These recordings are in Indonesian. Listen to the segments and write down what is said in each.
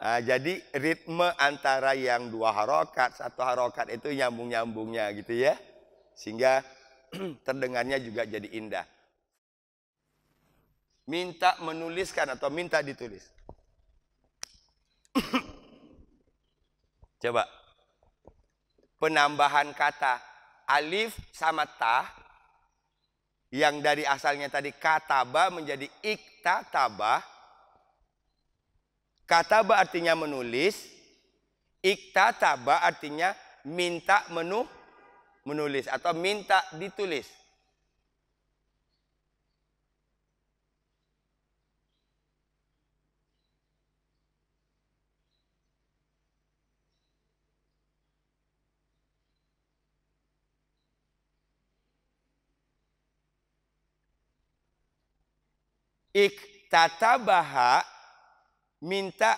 Jadi ritme antara yang 2 harokat, 1 harokat itu nyambung-nyambungnya gitu ya. Sehingga terdengarnya juga jadi indah. Minta menuliskan atau minta ditulis. Coba. Penambahan kata alif sama ta yang dari asalnya tadi kataba menjadi iktataba. Kataba artinya menulis, iktataba artinya minta menulis atau minta ditulis. Iktatabaha minta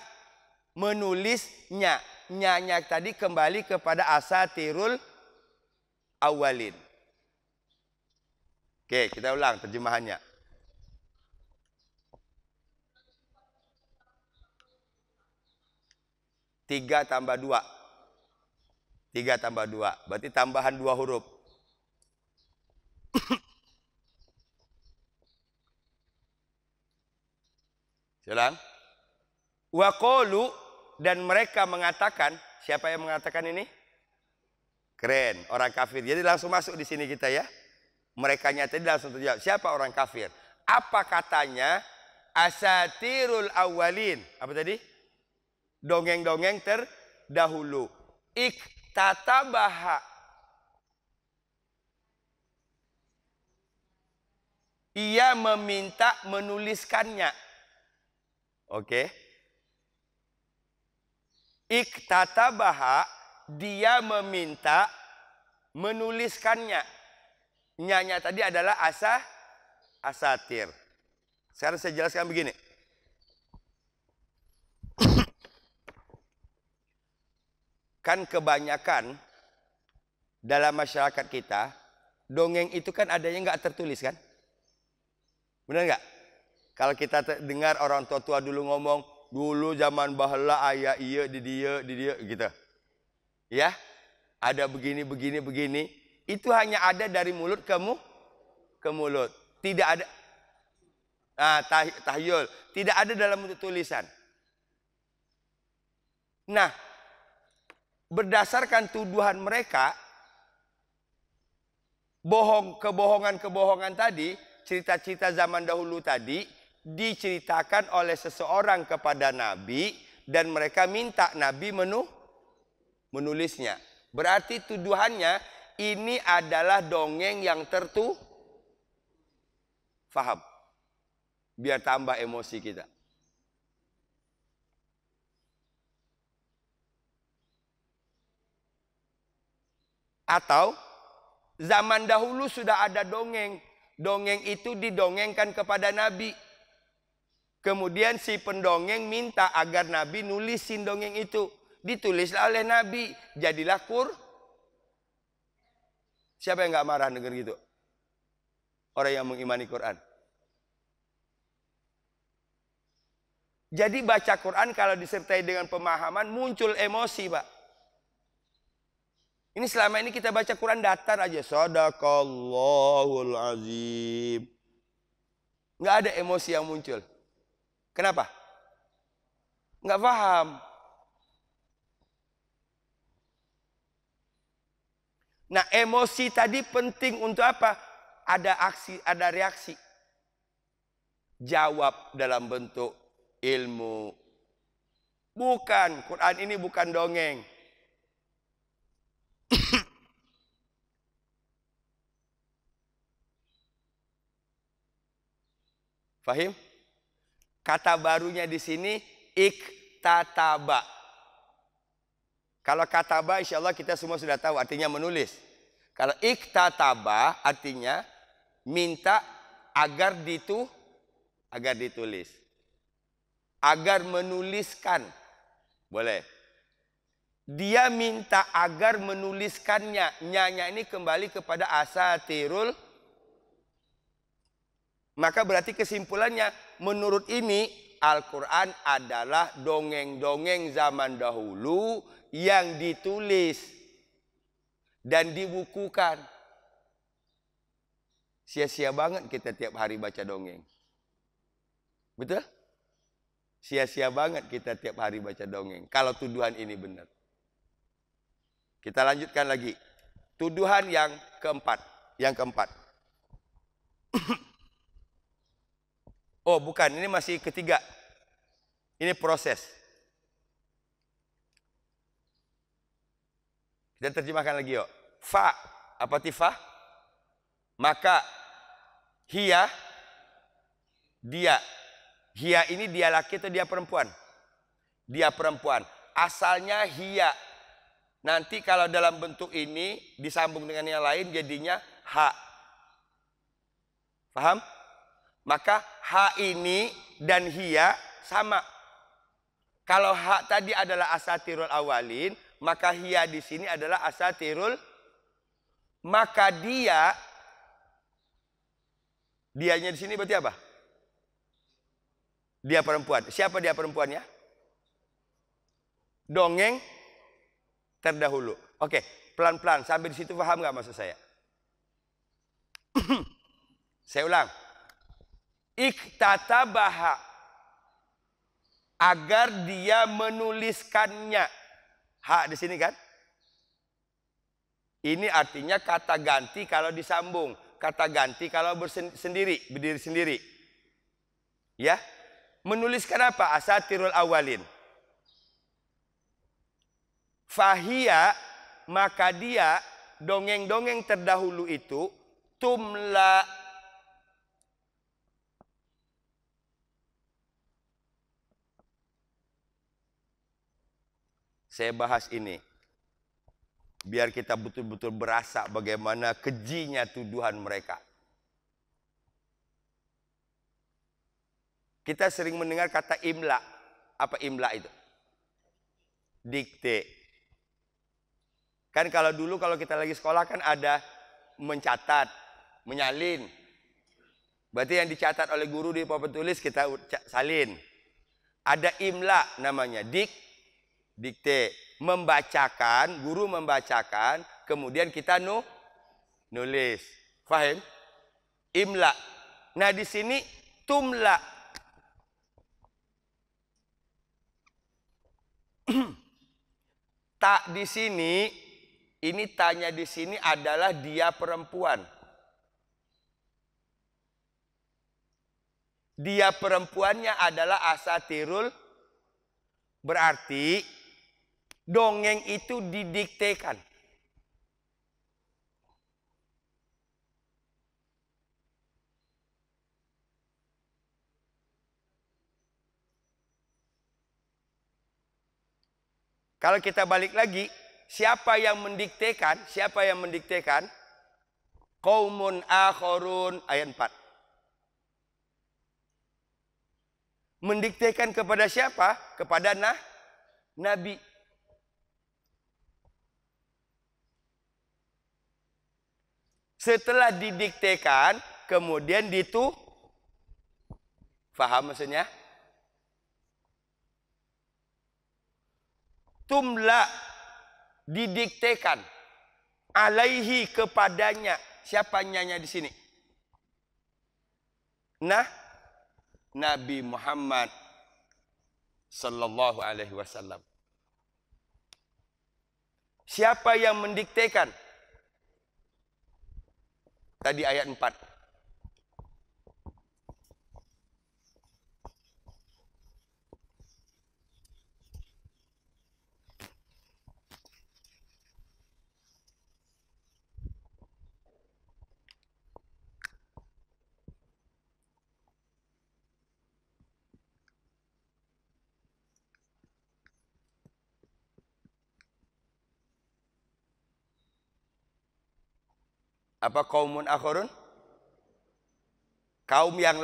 menulisnya. Nyanya tadi kembali kepada asatirul awalin. Oke, kita ulang terjemahannya. Tiga tambah 2. 3 tambah 2. Berarti tambahan 2 huruf. Ulang. Wa qalu, dan mereka mengatakan, siapa yang mengatakan ini? Keren, orang kafir. Jadi langsung masuk di sini kita ya. Mereka tadi langsung terjawab. Siapa orang kafir? Apa katanya? Asatirul awalin. Apa tadi? Dongeng-dongeng terdahulu. Iktatabaha. Ia meminta menuliskannya. Oke. Iktatabaha, dia meminta menuliskannya. Nyanya tadi adalah asatir. Sekarang saya jelaskan begini. Kan kebanyakan dalam masyarakat kita, dongeng itu kan adanya nggak tertulis kan? Benar nggak? Kalau kita dengar orang tua-tua dulu ngomong, dulu zaman baheula ayah iya di dia gitu. Ya, ada begini. Itu hanya ada dari mulut ke mulut. Tidak ada tahyul, tidak ada dalam bentuk tulisan. Nah, berdasarkan tuduhan mereka, kebohongan tadi, cerita-cerita zaman dahulu tadi diceritakan oleh seseorang kepada Nabi dan mereka minta Nabi menulisnya. Berarti tuduhannya ini adalah dongeng yang faham. Biar tambah emosi kita. Atau zaman dahulu sudah ada dongeng. Dongeng itu didongengkan kepada Nabi. Kemudian si pendongeng minta agar Nabi nulisin dongeng itu. Ditulislah oleh Nabi. Jadilah Siapa yang gak marah dengar gitu? Orang yang mengimani Quran. Jadi baca Quran kalau disertai dengan pemahaman muncul emosi, Pak. Ini selama ini kita baca Quran datar aja. Shadaqallahul azim. Nggak ada emosi yang muncul. Kenapa? Nggak paham. Nah, emosi tadi penting untuk apa? Ada aksi, ada reaksi. Jawab dalam bentuk ilmu. Bukan, Quran ini bukan dongeng. Fahim? Kata barunya di sini iktataba. Kalau kataba insya Allah kita semua sudah tahu artinya menulis. Kalau iktataba artinya minta agar ditulis. Agar menuliskan. Boleh. Dia minta agar menuliskannya. Nyanya ini kembali kepada asatirul. Maka berarti kesimpulannya menurut ini Al-Quran adalah dongeng-dongeng zaman dahulu yang ditulis dan dibukukan. Sia-sia banget kita tiap hari baca dongeng. Betul? Sia-sia banget kita tiap hari baca dongeng. Kalau tuduhan ini benar. Kita lanjutkan lagi. Tuduhan yang keempat. Oh bukan, ini masih ketiga. Ini proses. Kita terjemahkan lagi yuk. Fa, apa tifah? Maka, hiya, dia. Hiya ini dia laki atau dia perempuan? Dia perempuan. Asalnya hiya. Nanti kalau dalam bentuk ini disambung dengan yang lain jadinya ha. Paham? Maka ha ini dan hiya sama. Kalau ha tadi adalah asatirul awalin, maka hiya di sini adalah asatirul. Maka dianya di sini berarti apa? Dia perempuan. Siapa dia perempuannya? Dongeng terdahulu. Oke, pelan-pelan sampai di situ paham nggak maksud saya? Saya ulang. Iktatabaha, agar dia menuliskannya. Hak di sini kan? Ini artinya kata ganti kalau disambung, kata ganti kalau berdiri sendiri. Ya, menuliskan apa? Asatirul awalin. Fahia, maka dia dongeng-dongeng terdahulu itu tumla. Saya bahas ini biar kita betul-betul berasa bagaimana kejinya tuduhan mereka. Kita sering mendengar kata imla. Apa imla itu? Dikte. Kan kalau dulu kalau kita lagi sekolah kan ada mencatat, menyalin. Berarti yang dicatat oleh guru di papan tulis kita salin. Ada imla namanya, dikte, membacakan, guru membacakan, kemudian kita nulis. Faham? Imla. Nah di sini tumla. Tak di sini, ini tanya di sini adalah dia perempuan. Dia perempuannya adalah asatirul, berarti dongeng itu didiktekan. Kalau kita balik lagi, siapa yang mendiktekan? Siapa yang mendiktekan? Qaumun akharun, ayat 4. Mendiktekan kepada siapa? Kepada Nabi. Setelah didiktekan, kemudian faham maksudnya? Tumla, didiktekan. Alaihi, kepadanya. Siapa nyanya di sini? Nabi Muhammad sallallahu alaihi wasallam. Siapa yang mendiktekan? Tadi ayat 4. Apa qaumun akharun? Kaum yang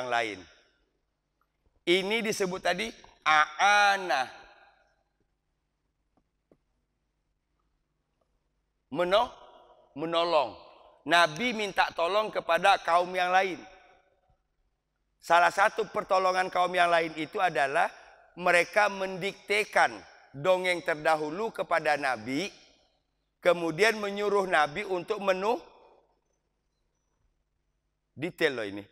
lain. Ini disebut tadi a'ana. Menolong. Nabi minta tolong kepada kaum yang lain. Salah satu pertolongan kaum yang lain itu adalah mereka mendiktekan dongeng terdahulu kepada Nabi, kemudian menyuruh Nabi untuk detail loh ini.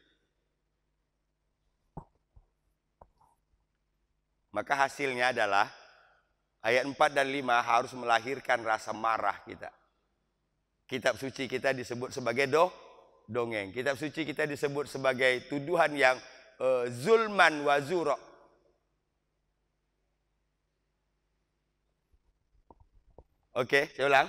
Maka hasilnya adalah ayat 4 dan 5 harus melahirkan rasa marah kita. Kitab suci kita disebut sebagai dongeng. Kitab suci kita disebut sebagai tuduhan yang zulman wa zura. Oke, saya ulang.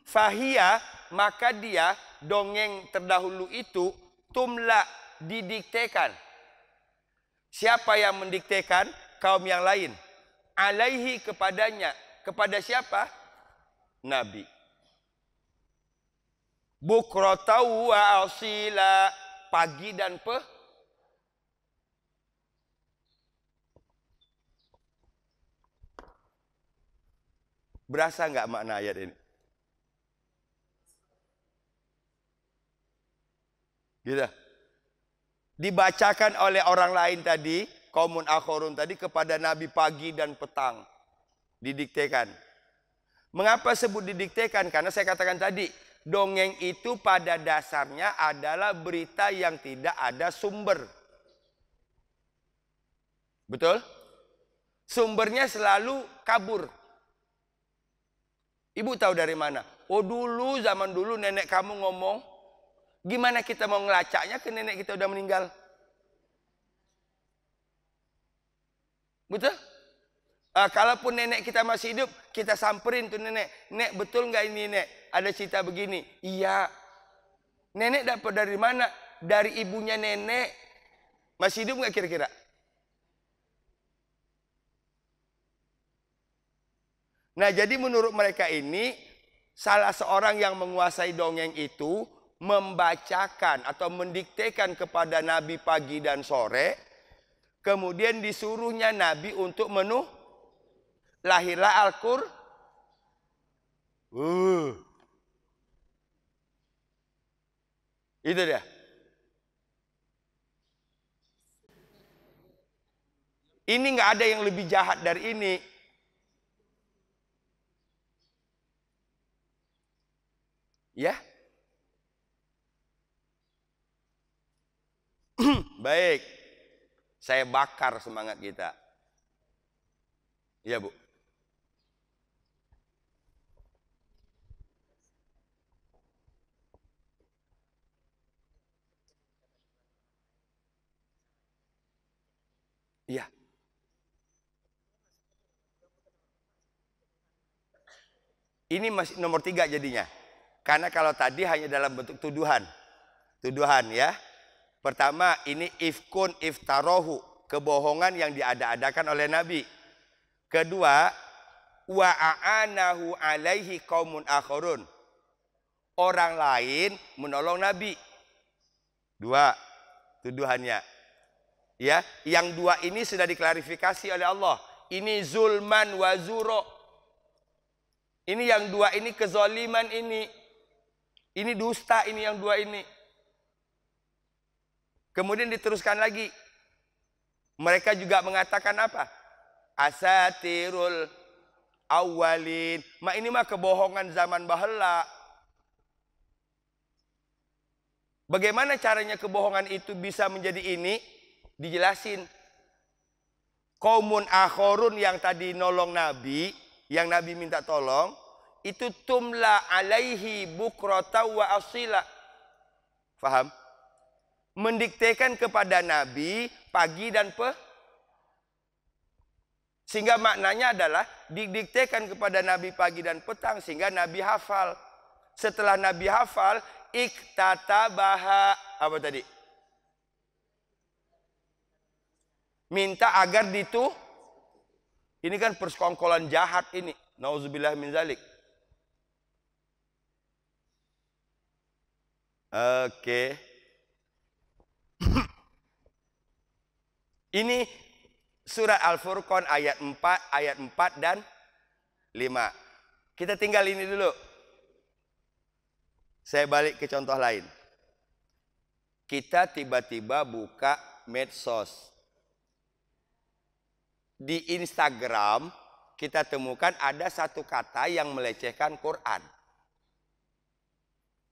Fahia, maka dia dongeng terdahulu itu tumla, didiktekan. Siapa yang mendiktekan? Kaum yang lain. Alaihi, kepadanya. Kepada siapa? Nabi. Bukrotau wa asila, pagi dan Berasa nggak makna ayat ini? Gitu. Dibacakan oleh orang lain tadi, kaumun akhorun tadi, kepada Nabi pagi dan petang. Didiktekan. Mengapa sebut didiktekan? Karena saya katakan tadi, dongeng itu pada dasarnya adalah berita yang tidak ada sumber. Betul? Sumbernya selalu kabur. Ibu tahu dari mana? Oh dulu, zaman dulu nenek kamu ngomong. Gimana kita mau ngelacaknya ke nenek kita udah meninggal? Betul? Kalaupun nenek kita masih hidup, kita samperin tuh nenek. Nek, betul nggak ini nek? Ada cerita begini. Iya. Nenek dapat dari mana? Dari ibunya nenek. Masih hidup nggak kira-kira? Nah, jadi menurut mereka ini, salah seorang yang menguasai dongeng itu membacakan atau mendiktekan kepada Nabi pagi dan sore, kemudian disuruhnya Nabi untuk lahirlah Al-Qur'an. Itu dia. Ini nggak ada yang lebih jahat dari ini. Ya. Baik. Saya bakar semangat kita. Iya, Bu. Iya. Ini masih nomor 3 jadinya. Karena kalau tadi hanya dalam bentuk tuduhan. Tuduhan ya. Pertama, ini ifkun iftarohu, kebohongan yang diada-adakan oleh Nabi. Kedua, wa'anahu alaihi qaumun akhorun, orang lain menolong Nabi. 2 tuduhannya. Ya, yang 2 ini sudah diklarifikasi oleh Allah. Ini zulman wa zuro. Ini yang 2 ini kezaliman ini. Ini dusta ini yang 2 ini. Kemudian diteruskan lagi. Mereka juga mengatakan apa? Asatirul awalin. Ini mah kebohongan zaman bahela. Bagaimana caranya kebohongan itu bisa menjadi ini? Dijelasin. Qaumun akhorun yang tadi nolong Nabi, yang Nabi minta tolong, itu tumla alaihi bukrata wa asila. Faham? Mendiktekan kepada Nabi pagi dan sehingga maknanya adalah didiktekan kepada Nabi pagi dan petang sehingga Nabi hafal. Setelah Nabi hafal, iktatabaha, apa tadi? Minta agar ini kan persekongkolan jahat ini. Nauzubillah min zalik. Oke. Ini surat Al-Furqan ayat 4 dan 5. Kita tinggal ini dulu. Saya balik ke contoh lain. kita tiba-tiba buka medsos. Di Instagram kita temukan ada satu kata yang melecehkan Quran.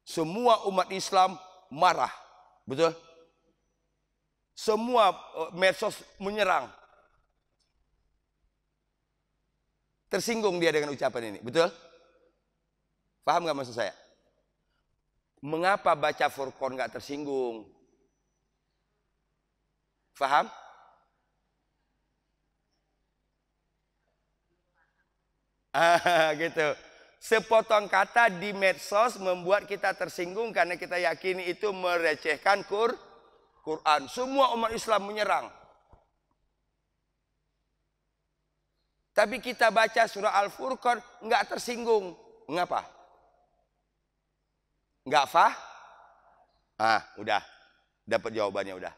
Semua umat Islam marah. Betul? Semua medsos menyerang. Tersinggung dia dengan ucapan ini. Betul? Paham nggak maksud saya? Mengapa baca Furqan nggak tersinggung? Paham? Gitu. Sepotong kata di medsos membuat kita tersinggung karena kita yakini itu merecehkan Quran. Semua umat Islam menyerang. Tapi kita baca surah Al-Furqan nggak tersinggung. Mengapa? Nggak udah. Dapat jawabannya udah.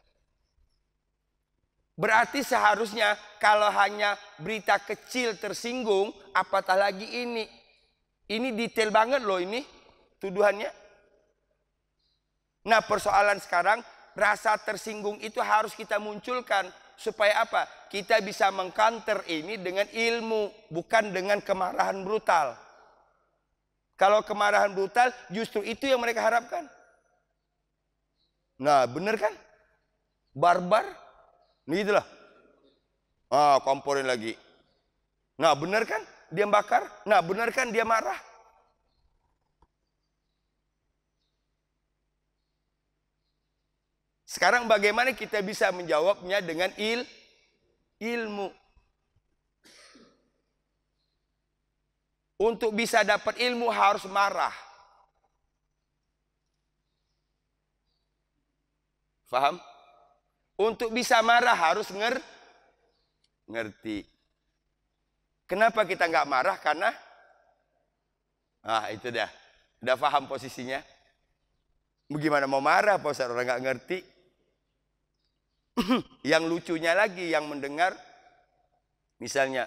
Berarti seharusnya kalau hanya berita kecil tersinggung, apatah lagi ini. Ini detail banget loh ini tuduhannya. Nah, persoalan sekarang rasa tersinggung itu harus kita munculkan supaya apa? Kita bisa mengcounter ini dengan ilmu, bukan dengan kemarahan brutal. Kalau kemarahan brutal justru itu yang mereka harapkan. Nah, bener kan? Barbar. Gitu lah. Komporin lagi. Nah, benar kan dia bakar? Nah, benar kan dia marah? Sekarang bagaimana kita bisa menjawabnya dengan ilmu? Untuk bisa dapat ilmu harus marah. Faham? Untuk bisa marah harus ngerti. Kenapa kita nggak marah? Karena itu dah. Udah paham posisinya. Bagaimana mau marah Pak Ustaz, orang nggak ngerti. Yang lucunya lagi yang mendengar misalnya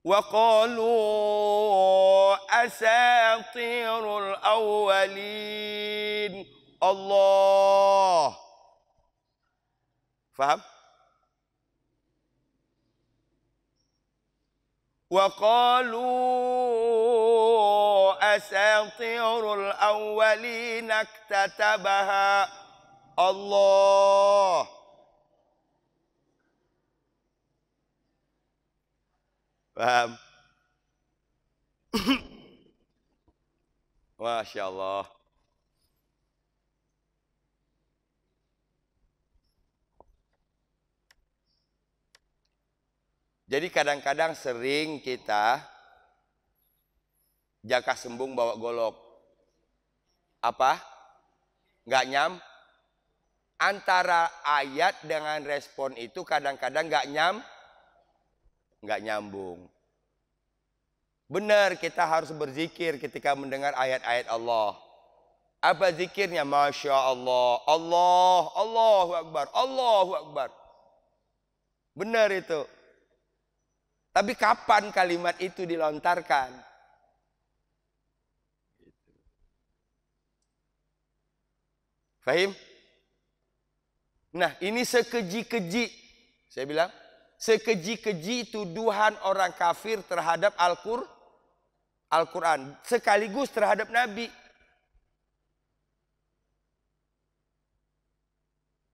wa qalu asatirul awwalin. Allah. Faham? Wa qalu asatirul awwalin iktatabaha. Allah. Paham? Masya Allah. Jadi kadang-kadang sering kita jaka sembung bawa golok. Apa? Nggak antara ayat dengan respon itu kadang-kadang nggak nyambung. Benar, kita harus berzikir ketika mendengar ayat-ayat Allah. Apa zikirnya? Masya Allah, Allahu Akbar, Allahu Akbar. Benar itu. Tapi kapan kalimat itu dilontarkan? Fahim? Nah, ini sekeji-keji. Saya bilang, sekeji-keji tuduhan orang kafir terhadap Al-Quran. Sekaligus terhadap Nabi.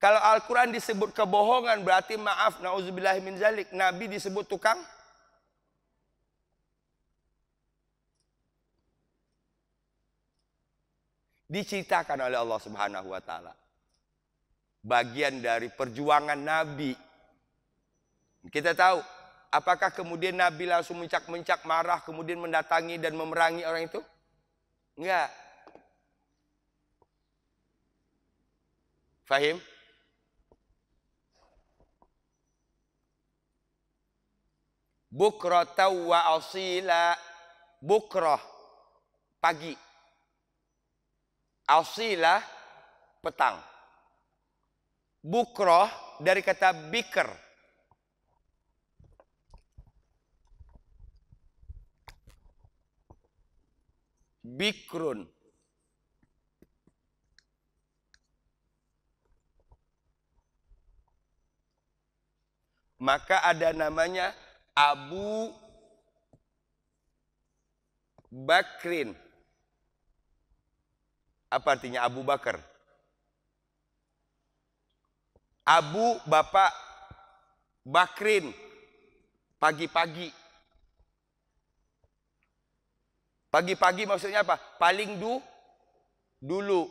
Kalau Al-Quran disebut kebohongan, berarti maaf, na'udzubillahi min zalik. Nabi disebut tukang. Diceritakan oleh Allah Subhanahu wa Ta'ala. Bagian dari perjuangan Nabi. Kita tahu, apakah kemudian Nabi langsung mencak-mencak marah, kemudian mendatangi dan memerangi orang itu? Enggak. Fahim? Bukrata wa asila. Bukrah, pagi. Asila, petang. Bukrah dari kata bikr. Bikrun. maka ada namanya Abu Bakrin. Apa artinya Abu Bakar? Abu bapak, Bakrin pagi-pagi. Pagi-pagi maksudnya apa? Paling dulu.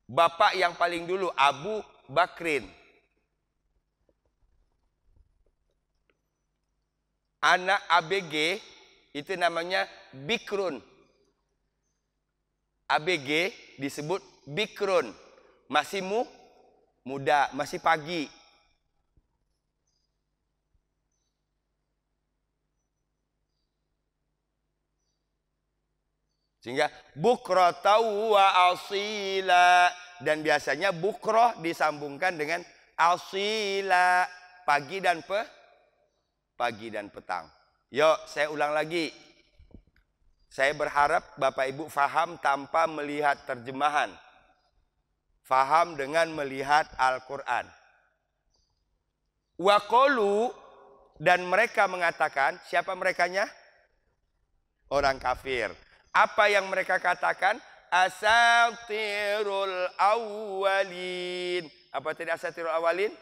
Bapak yang paling dulu, Abu Bakrin. Anak ABG itu namanya Bikrun. ABG disebut Bikrun. Masih muda, masih pagi. Sehingga bukrotau wa asila. Dan biasanya bukroh disambungkan dengan asila. Pagi dan petang. Yuk, saya ulang lagi. Saya berharap Bapak Ibu faham tanpa melihat terjemahan. Faham dengan melihat Al-Quran. Wa qalu, dan mereka mengatakan, siapa merekanya? Orang kafir. Apa yang mereka katakan? Asatirul awwalin. Apa tadi asatirul awwalin?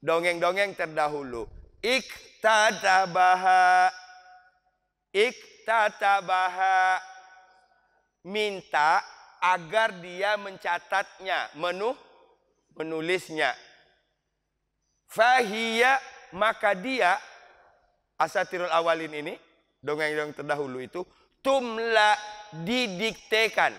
Dongeng-dongeng terdahulu. Iktatabaha. Minta agar dia mencatatnya, menulisnya. Fahiya, maka dia, asatirul awwalin ini, dongeng-dongeng terdahulu itu, tumla, didiktekan.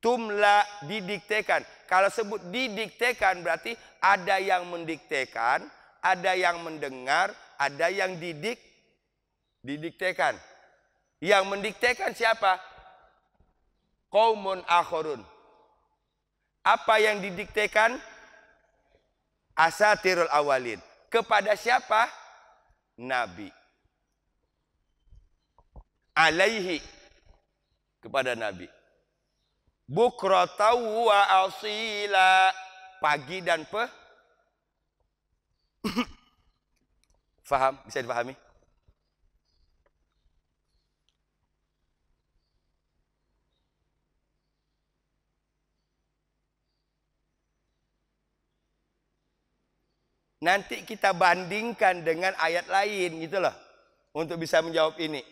Tumla, didiktekan. Kalau sebut didiktekan berarti ada yang mendiktekan, ada yang mendengar, ada yang didiktekan. Yang mendiktekan siapa? Qaumun akhorun. Apa yang didiktekan? Asatirul awalin. Kepada siapa? Nabi. Alaihi, kepada Nabi. Bukratau wa asila, pagi dan faham? Bisa dipahami? Nanti kita bandingkan dengan ayat lain gitu loh. Untuk bisa menjawab ini.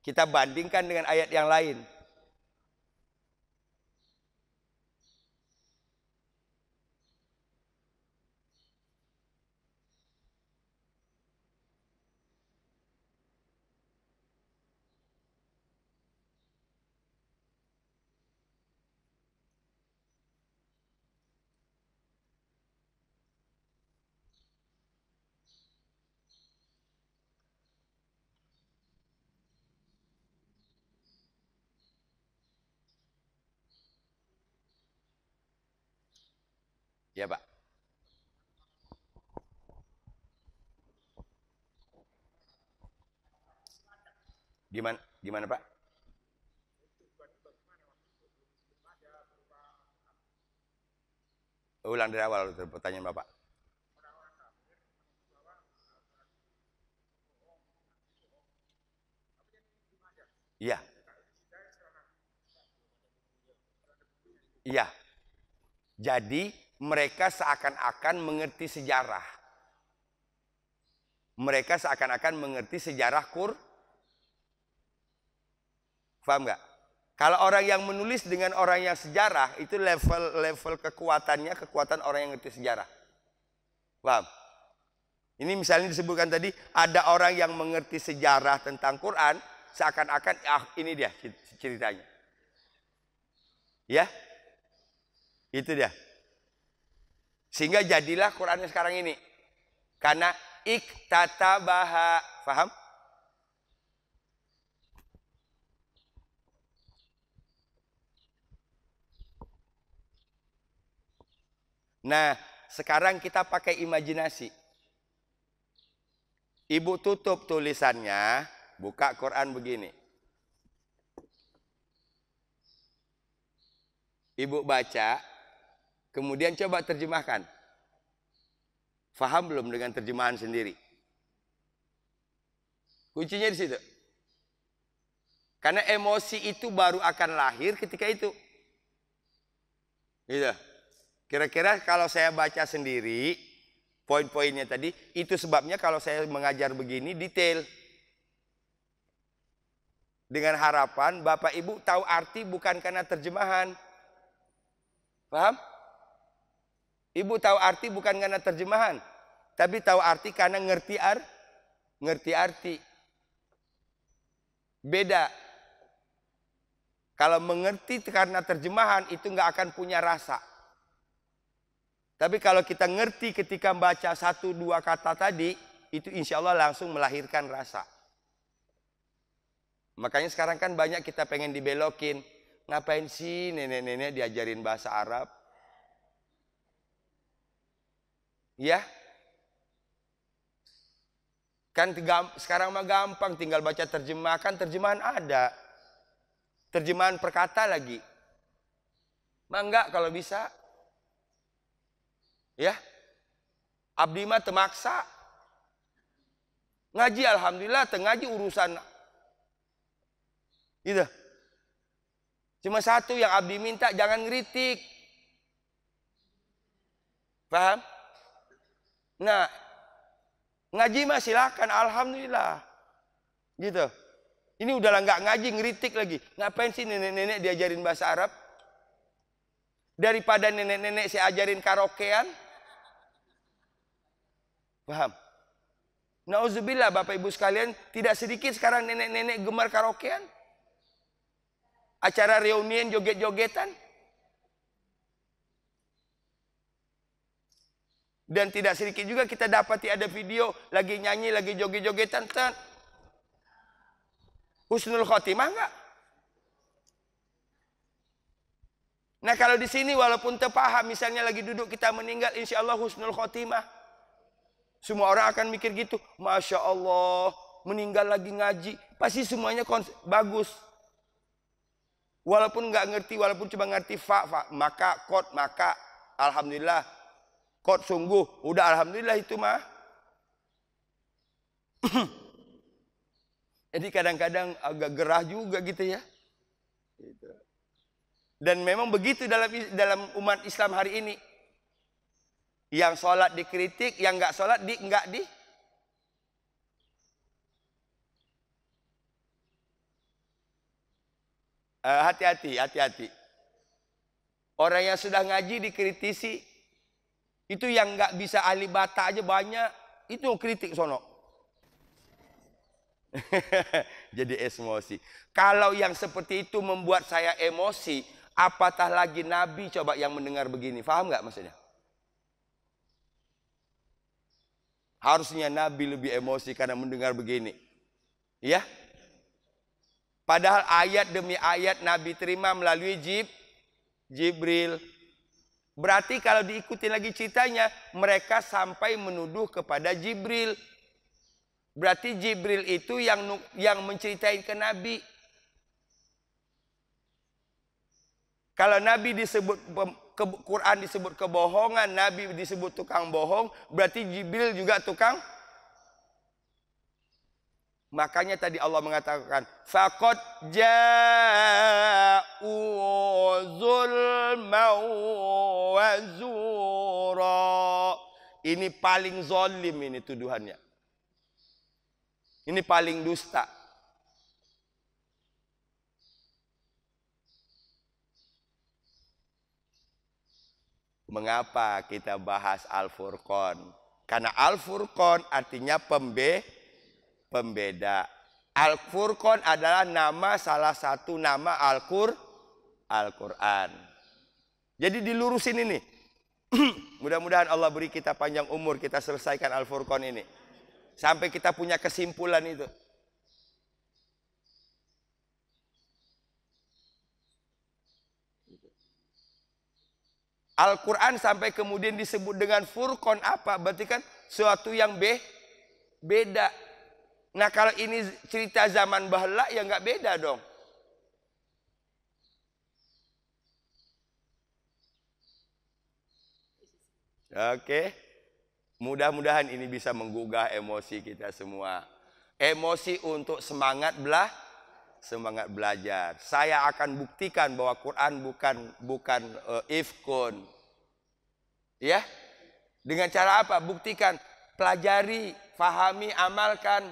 Kita bandingkan dengan ayat yang lain. Ya, Pak. Gimana, Pak? Ulang dari awal pertanyaan Bapak. Iya. Iya. Jadi mereka seakan-akan mengerti sejarah. Mereka seakan-akan mengerti sejarah Paham nggak? Kalau orang yang menulis dengan orang yang sejarah, itu level kekuatannya, kekuatan orang yang ngerti sejarah. Paham? Ini misalnya disebutkan tadi, ada orang yang mengerti sejarah tentang Quran, seakan-akan, ini dia ceritanya. Ya? Itu dia. Sehingga jadilah Quran sekarang ini. Karena iktatabaha. Paham? Nah, sekarang kita pakai imajinasi. Ibu tutup tulisannya, buka Quran begini. Ibu baca, Kemudian coba terjemahkan. Faham belum dengan terjemahan sendiri? Kuncinya di situ. Karena emosi itu baru akan lahir ketika itu. Gitu. Kira-kira kalau saya baca sendiri, poin-poinnya tadi, itu sebabnya kalau saya mengajar begini detail. Dengan harapan Bapak Ibu tahu arti bukan karena terjemahan. Paham? Ibu tahu arti bukan karena terjemahan. Tapi tahu arti karena ngerti arti. Beda. Kalau mengerti karena terjemahan itu nggak akan punya rasa. Tapi kalau kita ngerti ketika baca 1-2 kata tadi, itu insya Allah langsung melahirkan rasa. Makanya sekarang kan banyak kita pengen dibelokin. Ngapain sih nenek-nenek diajarin bahasa Arab? Ya? Kan sekarang mah gampang, tinggal baca terjemahkan, terjemahan ada. Terjemahan perkata lagi. Mah enggak kalau bisa. Ya. Abdi mah temaksa. Ngaji alhamdulillah, ngaji urusan. Gitu. Cuma satu yang abdi minta, jangan ngeritik. Paham? Nah, ngaji mah silakan, alhamdulillah. Gitu. Ini udah nggak ngaji, ngeritik lagi. Ngapain sih nenek-nenek diajarin bahasa Arab? Daripada nenek-nenek saya ajarin karaokean. Paham? Nauzubillah Bapak Ibu sekalian, tidak sedikit sekarang nenek-nenek gemar karaokean. Acara reunian joget-jogetan. Dan tidak sedikit juga kita dapati ada video lagi nyanyi, lagi joget-jogetan. Husnul khotimah enggak? Nah kalau di sini walaupun terpaham, misalnya lagi duduk kita meninggal, insya Allah husnul khotimah. Semua orang akan mikir gitu. Masya Allah, meninggal lagi ngaji. Pasti semuanya bagus. Walaupun nggak ngerti, walaupun cuma ngerti maka kot, maka alhamdulillah. Kot sungguh, udah alhamdulillah itu mah. Jadi kadang-kadang agak gerah juga gitu ya. Dan memang begitu dalam umat Islam hari ini. Yang sholat dikritik, yang nggak sholat nggak di. Hati-hati. Orang yang sudah ngaji dikritisi, itu yang nggak bisa ahli bata aja banyak, itu kritik sono. Jadi emosi. Kalau yang seperti itu membuat saya emosi, apatah lagi Nabi coba yang mendengar begini. Paham nggak maksudnya? Harusnya Nabi lebih emosi karena mendengar begini. Ya? Padahal ayat demi ayat Nabi terima melalui Jibril. Berarti kalau diikuti lagi ceritanya, mereka sampai menuduh kepada Jibril. Berarti Jibril itu yang menceritain ke Nabi. Kalau Nabi disebut Quran disebut kebohongan, Nabi disebut tukang bohong, berarti Jibril juga tukang. Makanya tadi Allah mengatakan, faqad ja'u zulman wa zura. Ini paling zalim ini tuduhannya. Ini paling dusta. Mengapa kita bahas Al-Furqan? Karena Al-Furqan artinya pembeda. Al-Furqan adalah nama salah satu nama Al-Quran. Jadi dilurusin ini. Mudah-mudahan Allah beri kita panjang umur, kita selesaikan Al-Furqan ini. Sampai kita punya kesimpulan itu. Al-Quran sampai kemudian disebut dengan Furqan apa? Berarti kan suatu yang beda. Nah kalau ini cerita zaman bahala ya nggak beda dong. Oke. Mudah-mudahan ini bisa menggugah emosi kita semua. Emosi untuk semangat belajar. Saya akan buktikan bahwa Quran bukan ifkun. Ya? Dengan cara apa? Buktikan, pelajari, fahami, amalkan.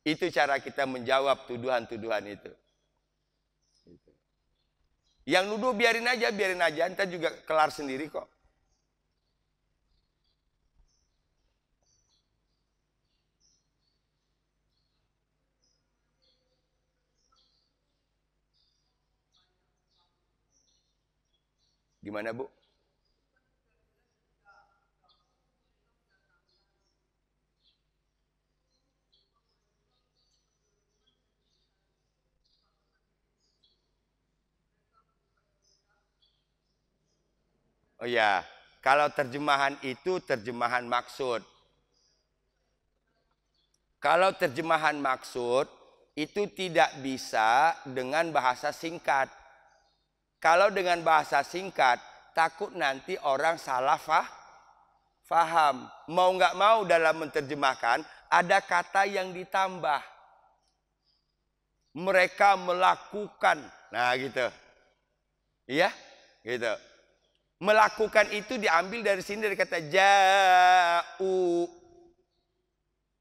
Itu cara kita menjawab tuduhan-tuduhan itu. Yang nuduh biarin aja, ntar juga kelar sendiri kok. Gimana, Bu? Oh ya, kalau terjemahan itu terjemahan maksud. Kalau terjemahan maksud itu tidak bisa dengan bahasa singkat. Kalau dengan bahasa singkat, takut nanti orang salah faham. Mau nggak mau dalam menerjemahkan, ada kata yang ditambah. Mereka melakukan. Nah gitu. Iya, gitu. Melakukan itu diambil dari sini dari kata ja'u.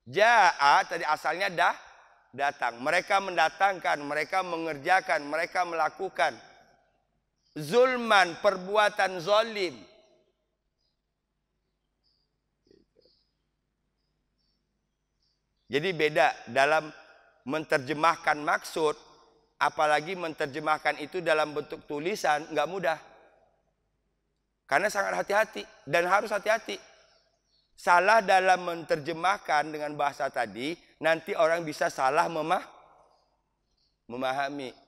Ja'a tadi asalnya datang. Mereka mendatangkan, mereka mengerjakan, mereka melakukan. Zulman, perbuatan zalim. Jadi beda dalam menerjemahkan maksud, apalagi menerjemahkan itu dalam bentuk tulisan, nggak mudah. Karena sangat hati-hati dan harus hati-hati. Salah dalam menerjemahkan dengan bahasa tadi, nanti orang bisa salah memahami.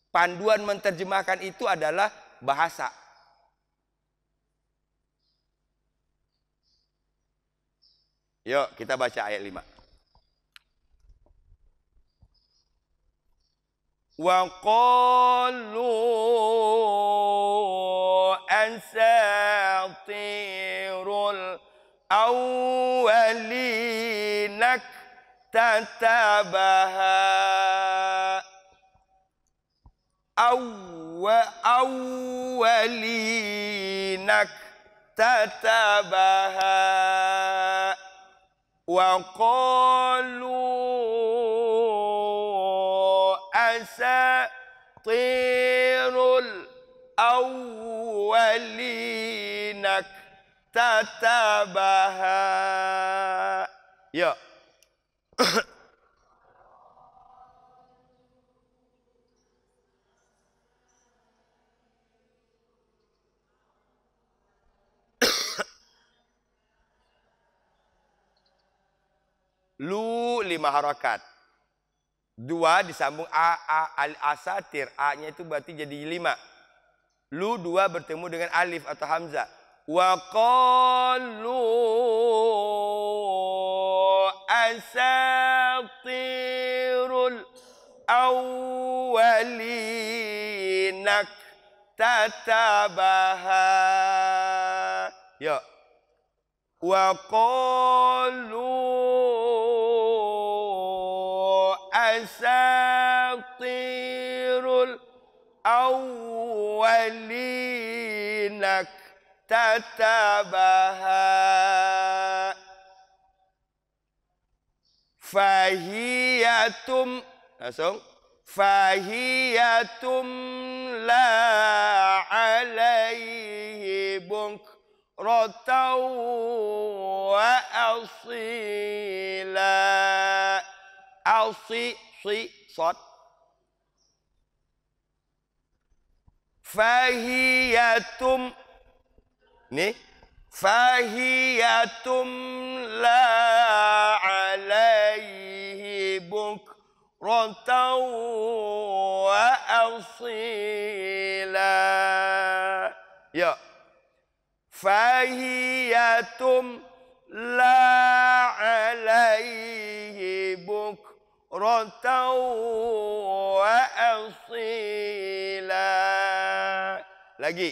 Panduan menerjemahkan itu adalah bahasa. Yuk kita baca ayat 5. Wa qalu asatirul awwalinak tatabaha awwalinak tatabaha wa qalu asatirul awwalinak tatabaha. Ya. Lu 5 harakat. 2 disambung al-asatir. A-nya itu berarti jadi 5. Lu 2 bertemu dengan alif atau hamzah. Wa qalu asatirul awwalinak tatabaha. Ya. Wa qalu asatirul awwalinak tatabaha fahiyatum. Langsung fahiyatum la alaihi bunkratan wa asila. Alsi sod. Fahiyatum. Nih. Fahiyatum la alaihi bunkratan wa asila. Ya. Fahiyatum la alaihi bunkratan wa asila. Lagi.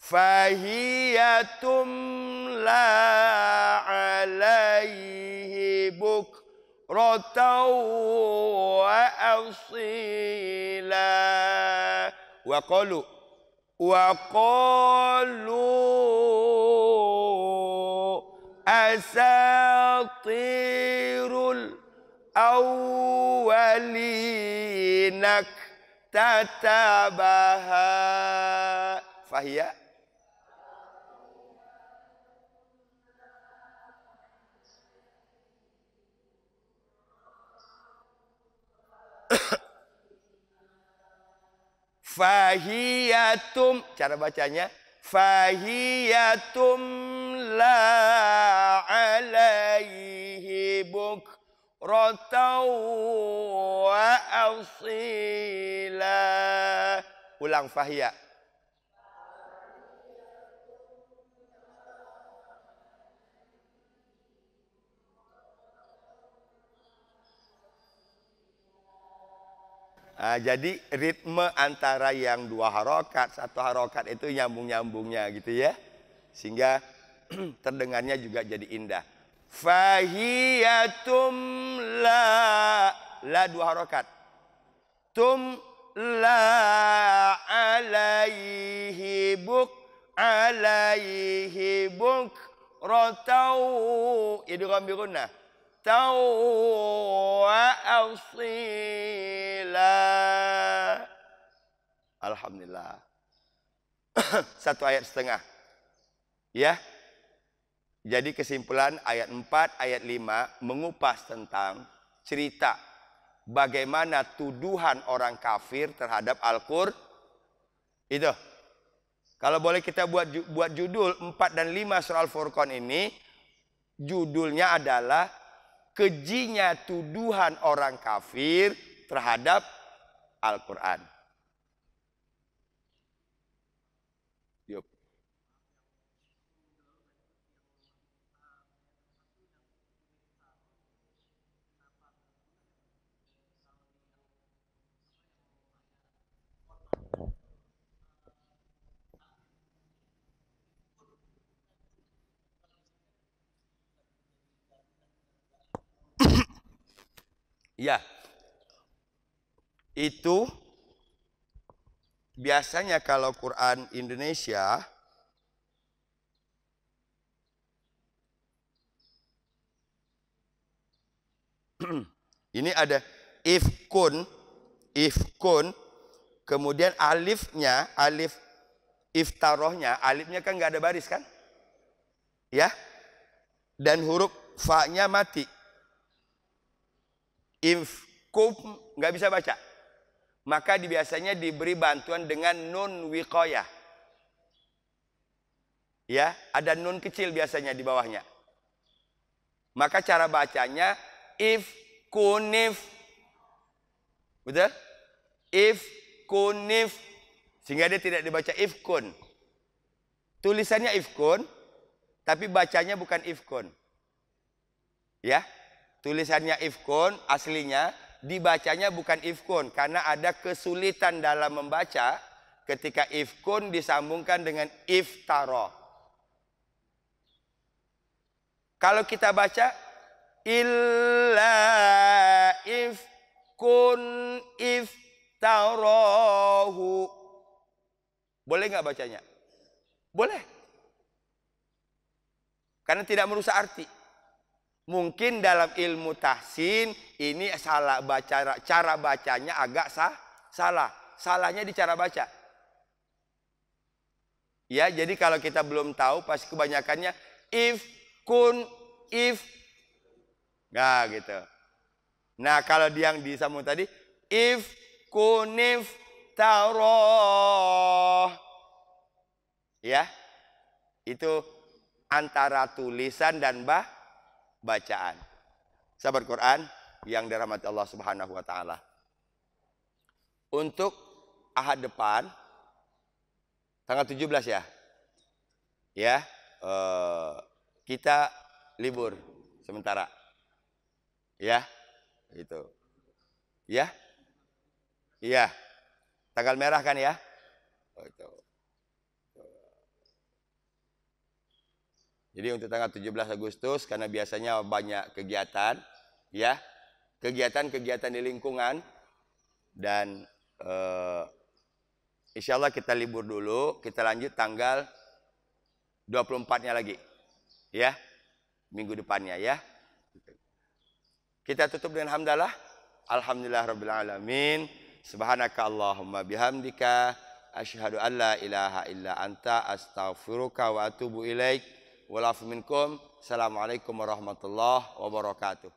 Fahiyatum la alaihi bukratan wa asila. Wa qalu asatirul awwalinak tatabaha. Fahiyya fahiyatum, cara bacanya fahiyatum la alaihi bukratan wa asila. Ulang fahiyya. Nah, jadi ritme antara yang 2 harokat, 1 harokat itu nyambung-nyambungnya gitu ya. Sehingga terdengarnya juga jadi indah. Fahiyatum la 2 harokat. Tum la alaihi buk rotau idgham bi gunnah. Tawa asila. Alhamdulillah. 1 ayat setengah. Ya. Jadi kesimpulan ayat 4, ayat 5 mengupas tentang cerita bagaimana tuduhan orang kafir terhadap Al-Qur'an. Itu. Kalau boleh kita buat judul 4 dan 5 surah Al-Furqan ini, judulnya adalah kejinya tuduhan orang kafir terhadap Al-Quran. Yuk. Ya, itu biasanya kalau Quran Indonesia ini ada ifkun, kemudian alifnya, alif iftarohnya, alifnya kan nggak ada baris kan, ya, dan huruf fa-nya mati. Ifkum nggak bisa baca, maka biasanya diberi bantuan dengan nun wiqayah. Ya, ada nun kecil biasanya di bawahnya. Maka cara bacanya ifkunif, betul? Ifkunif, sehingga dia tidak dibaca ifkun. Tulisannya ifkun, tapi bacanya bukan ifkun. Ya. Tulisannya ifkun, aslinya dibacanya bukan ifkun karena ada kesulitan dalam membaca ketika ifkun disambungkan dengan iftaro. Kalau kita baca illa ifkun iftarohu, boleh nggak bacanya? Boleh, karena tidak merusak arti. Mungkin dalam ilmu tahsin ini salah baca, cara bacanya agak salah. Salahnya di cara baca. Ya, jadi kalau kita belum tahu pasti kebanyakannya if kun if. Nah, gitu. Nah, kalau yang disambung tadi if kunif taroh. Ya. Itu antara tulisan dan bacaan. Sahabat Quran yang dirahmati Allah Subhanahu wa taala. Untuk Ahad depan tanggal 17 ya. Ya, kita libur sementara. Ya. Itu. Ya. Iya. Tanggal merah kan ya? Oh, itu. Jadi untuk tanggal 17 Agustus karena biasanya banyak kegiatan, ya, kegiatan-kegiatan di lingkungan dan insya Allah kita libur dulu, kita lanjut tanggal 24-nya lagi, ya, minggu depannya ya. Kita tutup dengan hamdalah. Alhamdulillah rabbil alamin. Subhanaka Allahumma bihamdika asyhadu an la ilaha illa anta astaghfiruka wa atubu ilaik. Walafu minkum. Assalamualaikum warahmatullahi wabarakatuh.